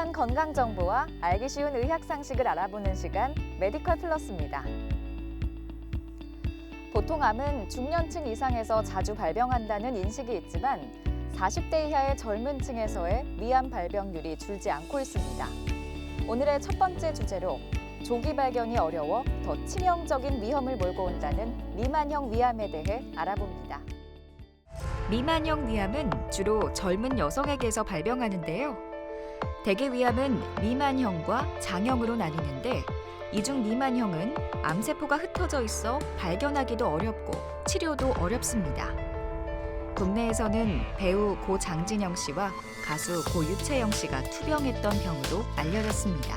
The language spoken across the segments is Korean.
다양한 건강 정보와 알기 쉬운 의학 상식을 알아보는 시간 메디컬 플러스입니다. 보통 암은 중년층 이상에서 자주 발병한다는 인식이 있지만 40대 이하의 젊은 층에서의 위암 발병률이 줄지 않고 있습니다. 오늘의 첫 번째 주제로 조기 발견이 어려워 더 치명적인 위험을 몰고 온다는 미만형 위암에 대해 알아봅니다. 미만형 위암은 주로 젊은 여성에게서 발병하는데요. 대개 위암은 미만형과 장형으로 나뉘는데 이 중 미만형은 암세포가 흩어져 있어 발견하기도 어렵고 치료도 어렵습니다. 국내에서는 배우 고 장진영 씨와 가수 고 유채영 씨가 투병했던 경우도 알려졌습니다.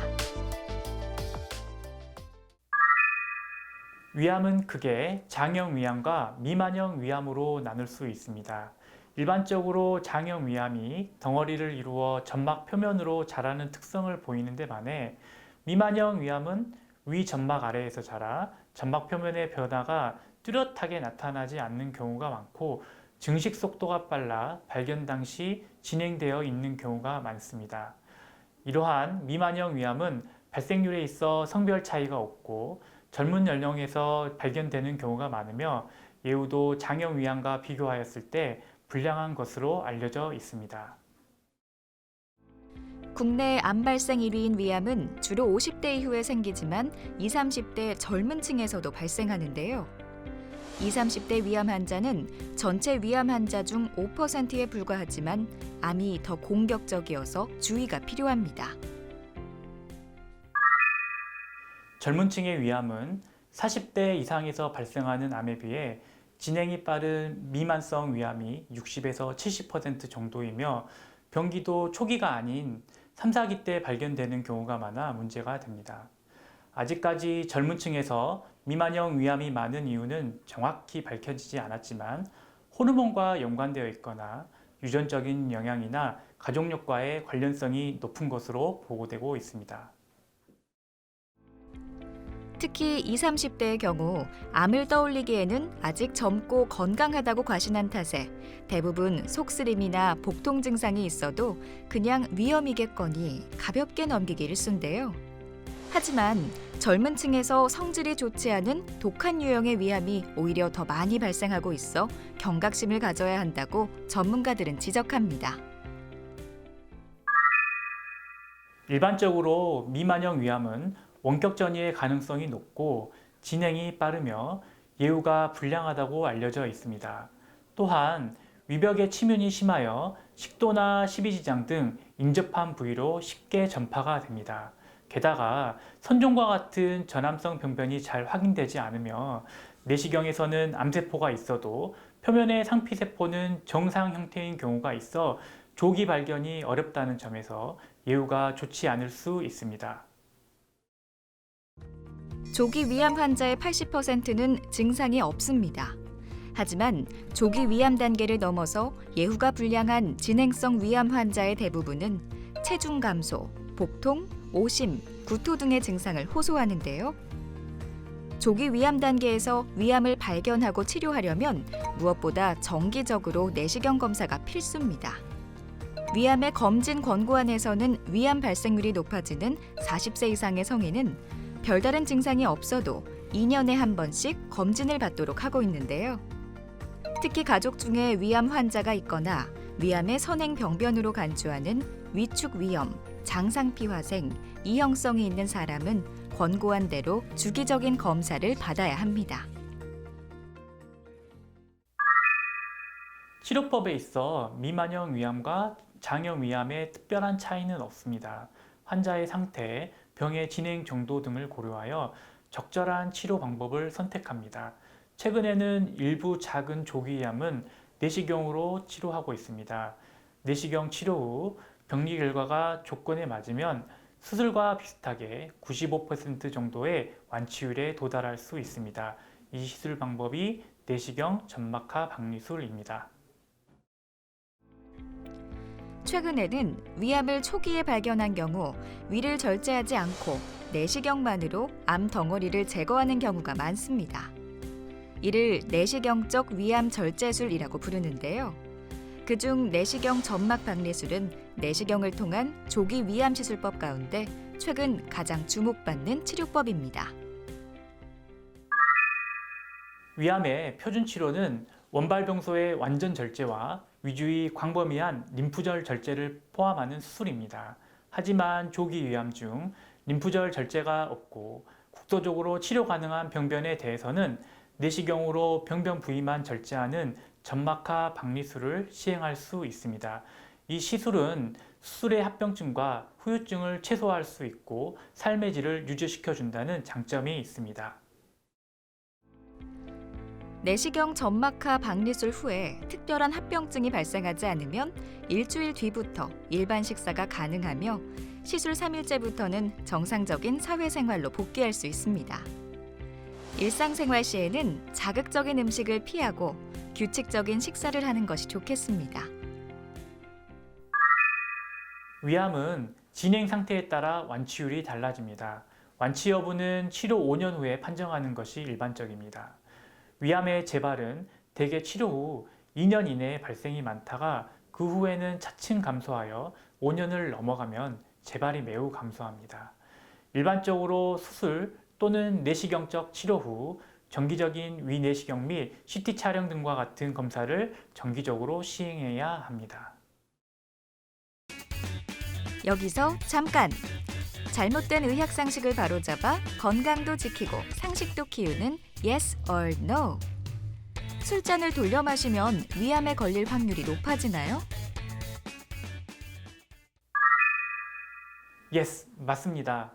위암은 크게 장형 위암과 미만형 위암으로 나눌 수 있습니다. 일반적으로 장형 위암이 덩어리를 이루어 점막 표면으로 자라는 특성을 보이는데 반해 미만형 위암은 위 점막 아래에서 자라 점막 표면의 변화가 뚜렷하게 나타나지 않는 경우가 많고 증식 속도가 빨라 발견 당시 진행되어 있는 경우가 많습니다. 이러한 미만형 위암은 발생률에 있어 성별 차이가 없고 젊은 연령에서 발견되는 경우가 많으며 예후도 장형 위암과 비교하였을 때 불량한 것으로 알려져 있습니다. 국내 암 발생 1위인 위암은 주로 50대 이후에 생기지만 20, 30대 젊은 층에서도 발생하는데요. 20, 30대 위암 환자는 전체 위암 환자 중 5%에 불과하지만 암이 더 공격적이어서 주의가 필요합니다. 젊은 층의 위암은 40대 이상에서 발생하는 암에 비해 진행이 빠른 미만성 위암이 60에서 70% 정도이며 병기도 초기가 아닌 3, 4기 때 발견되는 경우가 많아 문제가 됩니다. 아직까지 젊은 층에서 미만형 위암이 많은 이유는 정확히 밝혀지지 않았지만 호르몬과 연관되어 있거나 유전적인 영향이나 가족력과의 관련성이 높은 것으로 보고되고 있습니다. 특히 20, 30대의 경우 암을 떠올리기에는 아직 젊고 건강하다고 과신한 탓에 대부분 속쓰림이나 복통 증상이 있어도 그냥 위험이겠거니 가볍게 넘기기 일쑤인데요. 하지만 젊은 층에서 성질이 좋지 않은 독한 유형의 위암이 오히려 더 많이 발생하고 있어 경각심을 가져야 한다고 전문가들은 지적합니다. 일반적으로 미만형 위암은 원격 전이의 가능성이 높고 진행이 빠르며 예후가 불량하다고 알려져 있습니다. 또한 위벽의 침윤이 심하여 식도나 십이지장 등 인접한 부위로 쉽게 전파가 됩니다. 게다가 선종과 같은 전암성 병변이 잘 확인되지 않으며 내시경에서는 암세포가 있어도 표면의 상피세포는 정상 형태인 경우가 있어 조기 발견이 어렵다는 점에서 예후가 좋지 않을 수 있습니다. 조기 위암 환자의 80%는 증상이 없습니다. 하지만 조기 위암 단계를 넘어서 예후가 불량한 진행성 위암 환자의 대부분은 체중 감소, 복통, 오심, 구토 등의 증상을 호소하는데요. 조기 위암 단계에서 위암을 발견하고 치료하려면 무엇보다 정기적으로 내시경 검사가 필수입니다. 위암의 검진 권고안에서는 위암 발생률이 높아지는 40세 이상의 성인은 별다른 증상이 없어도 2년에 한 번씩 검진을 받도록 하고 있는데요. 특히 가족 중에 위암 환자가 있거나 위암의 선행 병변으로 간주하는 위축 위염, 장상피화생, 이형성이 있는 사람은 권고한 대로 주기적인 검사를 받아야 합니다. 치료법에 있어 미만형 위암과 장형 위암의 특별한 차이는 없습니다. 환자의 상태, 병의 진행 정도 등을 고려하여 적절한 치료 방법을 선택합니다. 최근에는 일부 작은 조기 위암은 내시경으로 치료하고 있습니다. 내시경 치료 후 병리 결과가 조건에 맞으면 수술과 비슷하게 95% 정도의 완치율에 도달할 수 있습니다. 이 시술 방법이 내시경 점막하 박리술입니다. 최근에는 위암을 초기에 발견한 경우 위를 절제하지 않고 내시경만으로 암 덩어리를 제거하는 경우가 많습니다. 이를 내시경적 위암 절제술이라고 부르는데요. 그중 내시경 점막 박리술은 내시경을 통한 조기 위암 시술법 가운데 최근 가장 주목받는 치료법입니다. 위암의 표준 치료는 원발병소의 완전 절제와 위주의 광범위한 림프절 절제를 포함하는 수술입니다. 하지만 조기 위암 중 림프절 절제가 없고 국소적으로 치료 가능한 병변에 대해서는 내시경으로 병변 부위만 절제하는 점막하 박리술을 시행할 수 있습니다. 이 시술은 수술의 합병증과 후유증을 최소화할 수 있고 삶의 질을 유지시켜 준다는 장점이 있습니다. 내시경 점막하 박리술 후에 특별한 합병증이 발생하지 않으면 일주일 뒤부터 일반 식사가 가능하며 시술 3일째부터는 정상적인 사회생활로 복귀할 수 있습니다. 일상생활 시에는 자극적인 음식을 피하고 규칙적인 식사를 하는 것이 좋겠습니다. 위암은 진행 상태에 따라 완치율이 달라집니다. 완치 여부는 치료 5년 후에 판정하는 것이 일반적입니다. 위암의 재발은 대개 치료 후 2년 이내에 발생이 많다가 그 후에는 차츰 감소하여 5년을 넘어가면 재발이 매우 감소합니다. 일반적으로 수술 또는 내시경적 치료 후 정기적인 위내시경 및 CT 촬영 등과 같은 검사를 정기적으로 시행해야 합니다. 여기서 잠깐! 잘못된 의학 상식을 바로잡아 건강도 지키고 상식도 키우는 Yes or No. 술잔을 돌려 마시면 위암에 걸릴 확률이 높아지나요? Yes, 맞습니다.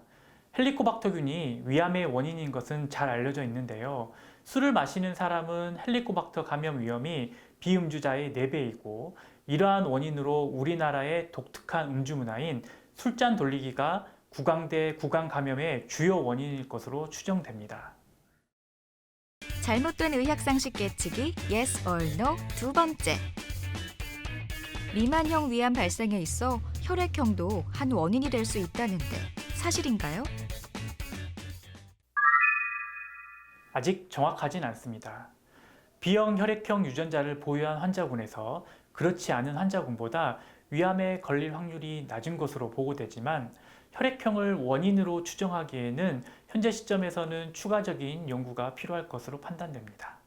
헬리코박터균이 위암의 원인인 것은 잘 알려져 있는데요. 술을 마시는 사람은 헬리코박터 감염 위험이 비음주자의 4배이고 이러한 원인으로 우리나라의 독특한 음주 문화인 술잔 돌리기가 구강대 구강 감염의 주요 원인일 것으로 추정됩니다. 잘못된 의학 상식 깨치기 Yes or No 두 번째. 미만형 위암 발생에 있어 혈액형도 한 원인이 될 수 있다는데 사실인가요? 아직 정확하진 않습니다. B형 혈액형 유전자를 보유한 환자군에서 그렇지 않은 환자군보다 위암에 걸릴 확률이 낮은 것으로 보고되지만 혈액형을 원인으로 추정하기에는 현재 시점에서는 추가적인 연구가 필요할 것으로 판단됩니다.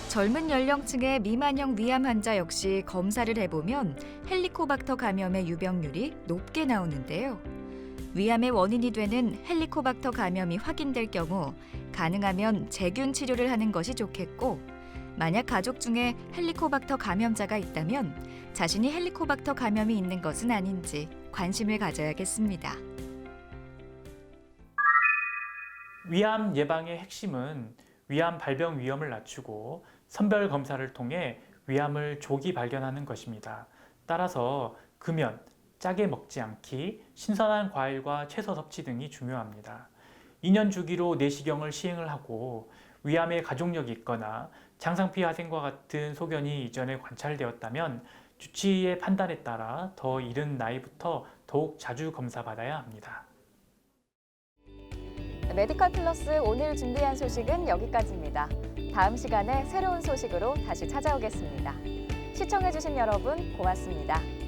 젊은 연령층의 미만형 위암 환자 역시 검사를 해보면 헬리코박터 감염의 유병률이 높게 나오는데요. 위암의 원인이 되는 헬리코박터 감염이 확인될 경우 가능하면 제균 치료를 하는 것이 좋겠고 만약 가족 중에 헬리코박터 감염자가 있다면 자신이 헬리코박터 감염이 있는 것은 아닌지 관심을 가져야겠습니다. 위암 예방의 핵심은 위암 발병 위험을 낮추고 선별 검사를 통해 위암을 조기 발견하는 것입니다. 따라서 금연, 짜게 먹지 않기, 신선한 과일과 채소 섭취 등이 중요합니다. 2년 주기로 내시경을 시행을 하고 위암의 가족력이 있거나 장상피 하생과 같은 소견이 이전에 관찰되었다면 주치의의 판단에 따라 더 이른 나이부터 더욱 자주 검사받아야 합니다. 메디컬 플러스 오늘 준비한 소식은 여기까지입니다. 다음 시간에 새로운 소식으로 다시 찾아오겠습니다. 시청해주신 여러분 고맙습니다.